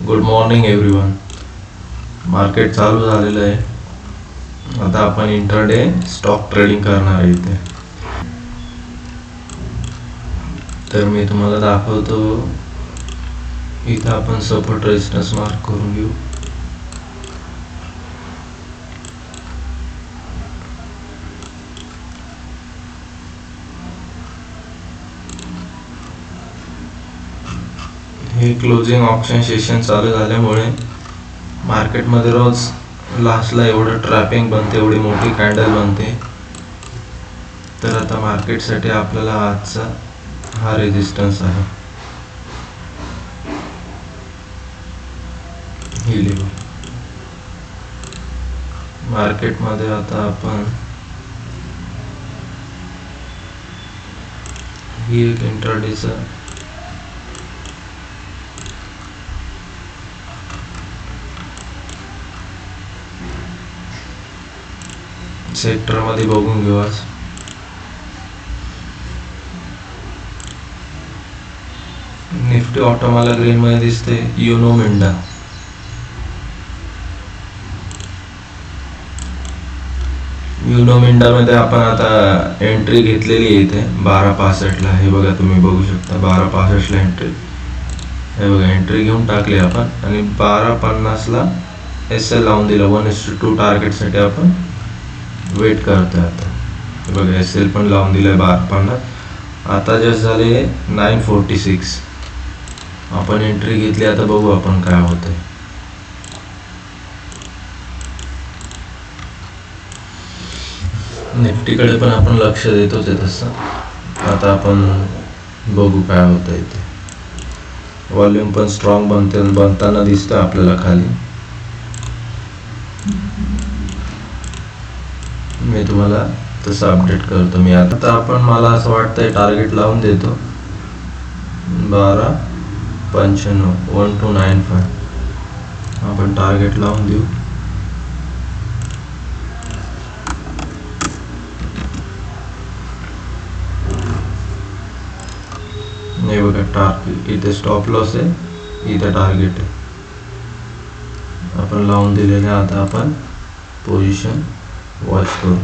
Good morning everyone. Market चालू झालेलं आहे. आता आपण इंट्राडे स्टॉक ट्रेडिंग करणार आहे इथे. तर मी तुम्हाला दाखवतो. इथं आपण सपोर्ट रेजिस्टन्स मार्क करून घेऊ. हे क्लोजिंग ऑप्शन सेशन चालू झाल्यामुळे मार्केटमध्ये रोज लास्टला एवढं ट्रॅपिंग बनते, एवढी मोठी कॅन्डल बनते. तर आता मार्केटसाठी आपल्याला आजचा हा रेजिस्टन्स आहे, ही लेवल. मार्केटमध्ये आता आपण ही एक इंट्राडेचा सेक्टरमध्ये बघून घेऊ. आज निफ्टी ऑटो मला ग्रीन मध्ये दिसते. युनो मिंडा मध्ये आपण आता एंट्री घेतलेली आहे इथे 12.65 ला. हे बघा, तुम्ही बघू शकता 12.65 ला एंट्री. हे बघा, एंट्री घेऊन टाकली आपण आणि 12.50 ला SL लावून दिलं. 1:2 टार्गेटसाठी आपण वेट करतोय आता. हे बघा, SL पण लावून दिलंय 12.50. आता जस्ट झाले 9:46. आपण एंट्री घेतली. आता बघू आपण काय होतंय. निफ्टीकडे पण आपण लक्ष देतोच आहे तसं. आता आपण बघू काय होतं इथे. व्हॉल्यूम पण स्ट्रॉंग बनताना दिसतं आपल्याला खाली. मी तुम्हाला तसं अपडेट करतो. मी आता आपण, मला असं वाटतंय, टार्गेट लावून देतो 12.95 1295. आपण टार्गेट लावून देऊ. हे बघा, टार्गेट इथे स्टॉप लॉस आहे, इथे टार्गेट आहे. आपण लावून दिलेले. आता आपण पोझिशन वॉच करू.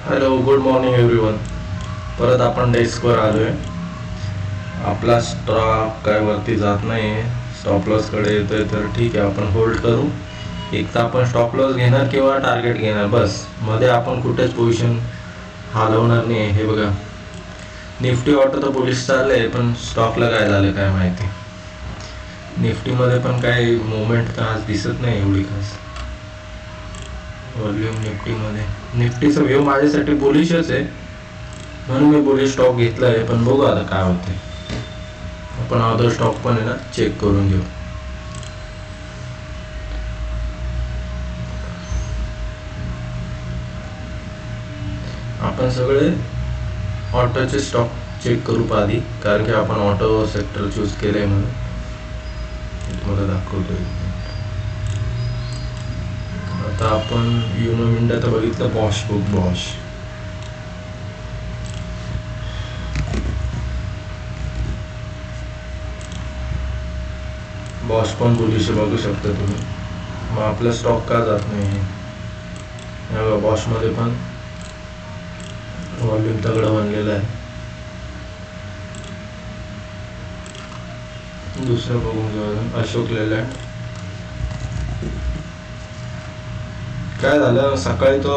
Hello, good morning everyone. परत आपण डेस्कवर आलो आहे. आपला स्टॉक काय वरती जात नाही आहे, स्टॉप लॉसकडे येतो आहे, तर ठीक आहे, आपण होल्ड करू. एक तर आपण स्टॉप लॉस घेणार किंवा टार्गेट घेणार, बस. मध्ये आपण कुठेच पोझिशन हलवणार नाही. हे बघा, निफ्टी ऑटो तर पोलीस चाललं आहे, पण स्टॉकला काय झालं काय माहिती. निफ्टीमध्ये पण काही मुवमेंट तर आज दिसत नाही एवढी खास. व्हॉल्यूम निफ्टीमध्ये, निफ्टीचा व्ह्यू माझ्यासाठी बुलिशच आहे, म्हणून मी बुलिश स्टॉक घेतला आहे. पण बघू आता काय होते. आपण अदर स्टॉक पण आहे ना चेक करून घेऊ. आपण सगळे ऑटोचे स्टॉक चेक करू आधी, कारण की आपण ऑटो सेक्टर चूज केलंय म्हणून. तुम्हाला दाखवतोय. आता आपण युनो मिंडा तर बघितलं, बॉश बुक बॉश. बॉश पण बुलिश बघू शकता तुम्ही. मग आपला स्टॉक का जात नाही. बॉशमध्ये पण व्हॉल्यूम तगडं बनलेलं आहे. दुसरं बघून घेऊ, अशोक लेलँड. काय झालं, सकाळी तो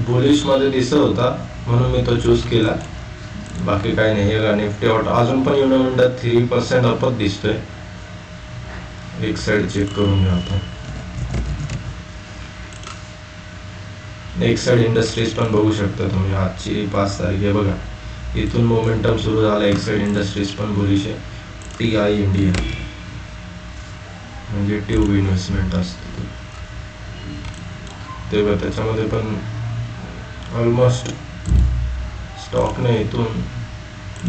बुलिश मध्ये दिसत होता म्हणून मी तो चूज केला, बाकी काही नाही. निफ्टी ऑटो अजून पण युनो मिंडा 3% अपच दिसतोय. एक साइड चेक करून घेऊ आपण. एक साइड इंडस्ट्रीज पण बघू शकता तुम्ही. आजची 5 तारीख आहे बघा, इथून मोमेंटम सुरू झाला. एक साइड इंडस्ट्रीज पण बुलिश आहे. TI इंडिया म्हणजे ट्यूब इन्व्हेस्टमेंट असते तेव्हा, त्याच्यामध्ये पण ऑलमोस्ट स्टॉकने इथून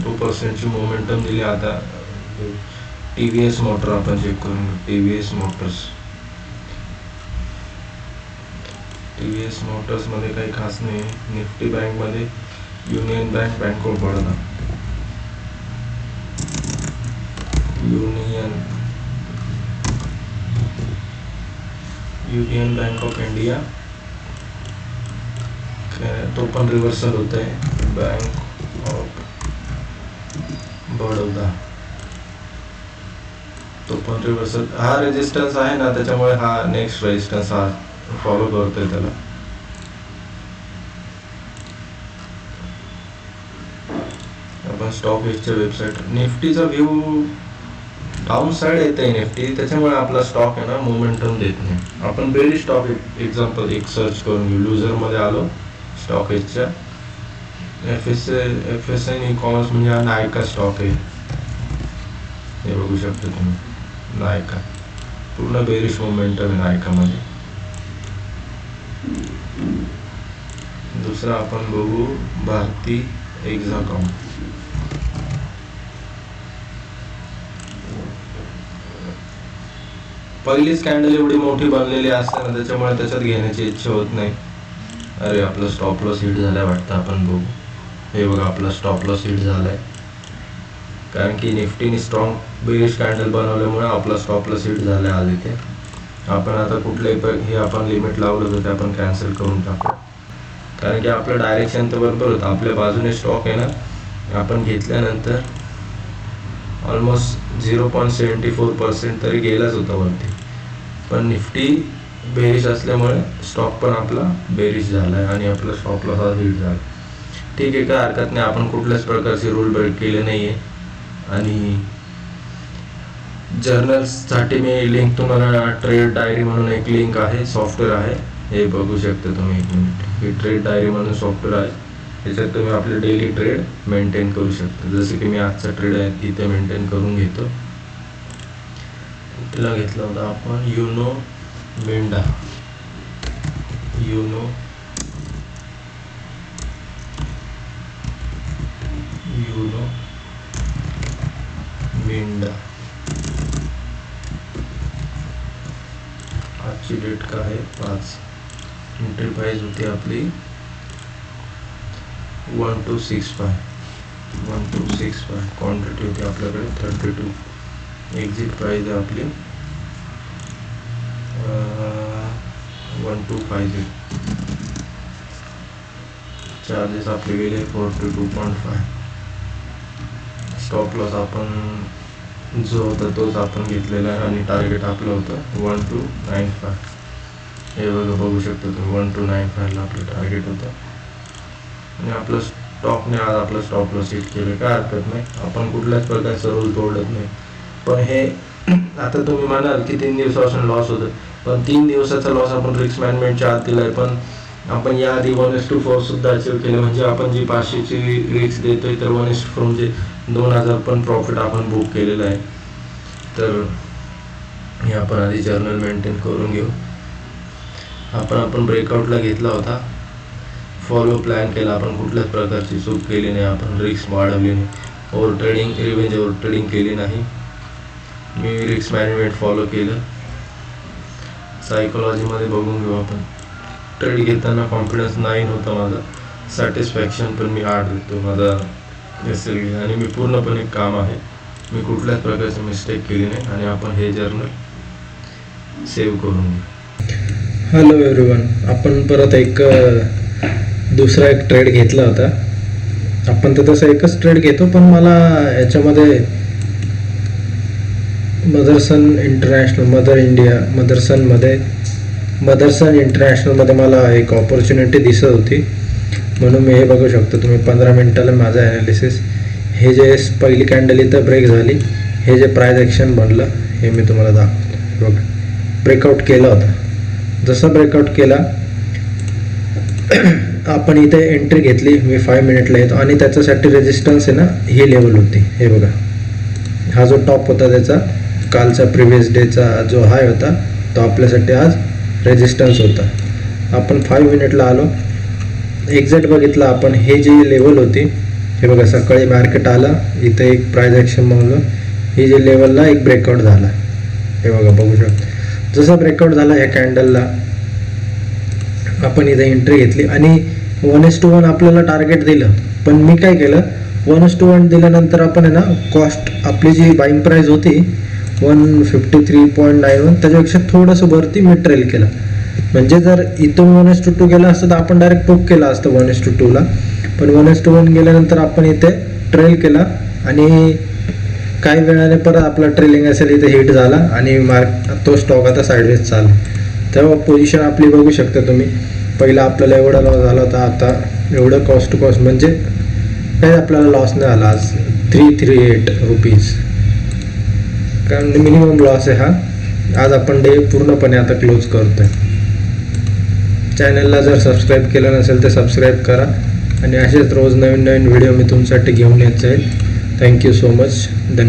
2% मोमेंटम दिली. आता TVS मोटर आपण चेक करून घेऊ. TVS मोटर्स मध्ये काही खास नाही. निफ्टी बँक मध्ये union bank, bank of Baroda, union bank of India, तो पण रिव्हर्सल होत आहे. बँक ऑफ बडोदा, तो पण रिव्हर्सल. हा रेजिस्टन्स आहे ना, त्याच्यामुळे हा नेक्स्ट रेजिस्टन्स हा फॉलो करतोय त्याला. आपण स्टॉक एक्सचेंज वेबसाईट. निफ्टीचा व्ह्यू डाऊन साइड येते निफ्टी, त्याच्यामुळे आपला स्टॉक आहे ना मोमेंटम देत नाही. आपण बेरिश स्टॉक एक्झाम्पल एक सर्च करून घेऊ. लुझर मध्ये आलो स्टॉक एक्सच्या. FSN ई कॉमर्स म्हणजे हा नायका स्टॉक आहे. हे बघू शकता तुम्ही, नायका पूर्ण बेरिश मोमेंटम आहे नायकामध्ये. दुसरा आपण बघू भारती एक्झाकॉम. पहिलीच कॅन्डल एवढी मोठी बनलेली असते ना, त्याच्यामुळे त्याच्यात घेण्याची इच्छा होत नाही. अरे, आपला स्टॉप लॉस हिट झालाय वाटतं. आपण बघू. हे बघा, आपला स्टॉप लॉस हिट झालाय, कारण की निफ्टीने स्ट्रॉंग बेरिश कॅन्डल बनवल्यामुळे आपला स्टॉप लॉस हिट झालाय आज इथे. आपण आता कुठलंही हे आपण लिमिट लावलं होतं ते आपण कॅन्सल करून टाकू, कारण की आपलं डायरेक्शन तर बरोबर होतं. आपल्या बाजूने स्टॉक आहे ना, आपण घेतल्यानंतर ऑलमोस्ट 0.74% तरी गेलाच होता वरती. पण निफ्टी बेरिश असल्यामुळे स्टॉक पण आपला बेरिश झालाय आणि आपला स्टॉप लॉस हा हिट झाला. ठीक आहे, काय हरकत नाही. आपण कुठल्याच प्रकारचे रूल ब्रेक केले नाहीये. आणि जर्नल्ससाठी मी लिंक तुम्हाला, ट्रेड डायरी म्हणून एक लिंक आहे, सॉफ्टवेअर आहे, हे बघू शकता तुम्ही. एक मिनिट. ही ट्रेड डायरी म्हणून सॉफ्टवेअर आहे, त्याच्यात तुम्ही आपले डेली ट्रेड मेंटेन करू शकता. जसं की मी आजचा ट्रेड आहे इथे मेंटेन करून घेतो. कुठला घेतला होता आपण? युनो मिंडा. युनो मिंडा. आजची डेट काय आहे? 5. एंट्री प्राइस होती आपली 1265. क्वांटिटी होती आपल्याकडे 32. एक्झिट प्राइस आहे आपली 1250. चार्जेस आपले गेले 42.5. स्टॉप लॉस आपण जो होता तोच आपण घेतलेला आहे आणि टार्गेट आपलं होतं 1295. हे बघू शकता तुम्ही 1295ला आपलं टार्गेट होतं आणि आपलं स्टॉकने आज आपलं स्टॉप लॉस हिट केलं. काय हरकत नाही, आपण कुठल्याच प्रकारचं रूल तोडत नाही. पण हे आता तुम्ही म्हणाल की 3 दिवसापासून लॉस होतं, पण 3 दिवसाचा लॉस आपण रिस्क मॅनेजमेंटच्या आत दिला आहे. पण आपण याआधी 1:4 सुद्धा अचीव केलं. म्हणजे आपण जी 500ची रिस्क देतोय तर 1:4 म्हणजे 2000 पण प्रॉफिट आपण बुक केलेलं आहे. तर हे आपण आधी जर्नल मेंटेन करून घेऊ. आपण ब्रेकआउटला घेतला होता, फॉलो प्लॅन केला, आपण कुठल्याच प्रकारची चूक केली नाही, आपण रिस्क वाढवली नाही, ओव्हर ट्रेडिंग केली नाही. मी रिस्क मॅनेजमेंट फॉलो केलं. सायकोलॉजीमध्ये बघून घेऊ आपण. ट्रेड घेताना कॉन्फिडन्स 9 होता माझा, सॅटिस्फॅक्शन पण मी 8 देतो माझा SL. आणि मी पूर्णपणे काम आहे, मी कुठल्याच प्रकारची मिस्टेक केली नाही. आणि आपण हे जर्नल सेव्ह करून घेऊ. हॅलो एव्हरीवन, आपण परत दुसरा एक ट्रेड घेतला होता. आपण तर तसं एकच ट्रेड घेतो, पण मला याच्यामध्ये मदरसन इंटरनॅशनलमध्ये मला एक ऑपॉर्च्युनिटी दिसत होती, म्हणून मी हे बघू शकतो तुम्ही 15 मिनिटाला माझं ॲनालिसिस. हे जे पहिली कॅन्डल इथं ब्रेक झाली, हे जे प्राइस ॲक्शन बनलं हे मी तुम्हाला दाखवतो. बघा, ब्रेकआउट केला होता. जसं ब्रेकआउट केला आपण इथे एंट्री घेतली. मी 5 मिनिटला येतो आणि त्याच्यासाठी रेजिस्टन्स आहे ना, ही लेवल होती. हे बघा, हा जो टॉप होता त्याचा कालचा प्रिव्हियस डेचा जो हाय होता तो आपल्यासाठी आज रेजिस्टन्स होता. आपण 5 मिनिटला आलो, एक्झॅक्ट बघितला आपण. हे जी लेवल होती, हे बघा, सकाळी मार्केट आला, इथे एक प्राइस ॲक्शन बनवलं, ही जी लेवलला एक ब्रेकआउट झाला. हे बघा, बघू शकता. जसं ब्रेकआउट झाला ह्या कॅन्डलला आपण इथे एंट्री घेतली आणि 1:1 आपल्याला टार्गेट दिलं. पण मी काय केलं, 1:1 दिल्यानंतर आपण आहे ना, कॉस्ट आपली जी बाईंग प्राइस होती 153.91 त्याच्यापेक्षा थोडंसं वरती मी ट्रेल केला. म्हणजे जर इथून 1:2 गेला असतं तर आपण डायरेक्ट बुक केला असतं 1:2ला. पण 1:1 गेल्यानंतर आपण इथे ट्रेल केला आणि काही वेळाने परत आपला ट्रेलिंग असेल इथे हिट झाला आणि तो स्टॉक आता साईडवेज चालला. तेव्हा पोझिशन आपली बघू शकता तुम्ही. पहिला आपल्याला एवढा लॉस झाला होता, आता एवढं कॉस्ट म्हणजे काही आपल्याला लॉस नाही आला आज. 338 रुपीज कारण मिनिमम लॉस आहे हा. आज आपण डे पूर्णपणे आता क्लोज करतोय. चॅनलला जर सबस्क्राईब केलं नसेल तर सबस्क्राईब करा आणि असेच रोज नवीन व्हिडिओ मी तुमच्यासाठी घेऊन येत जाईल. Thank you so much. धन्यवाद.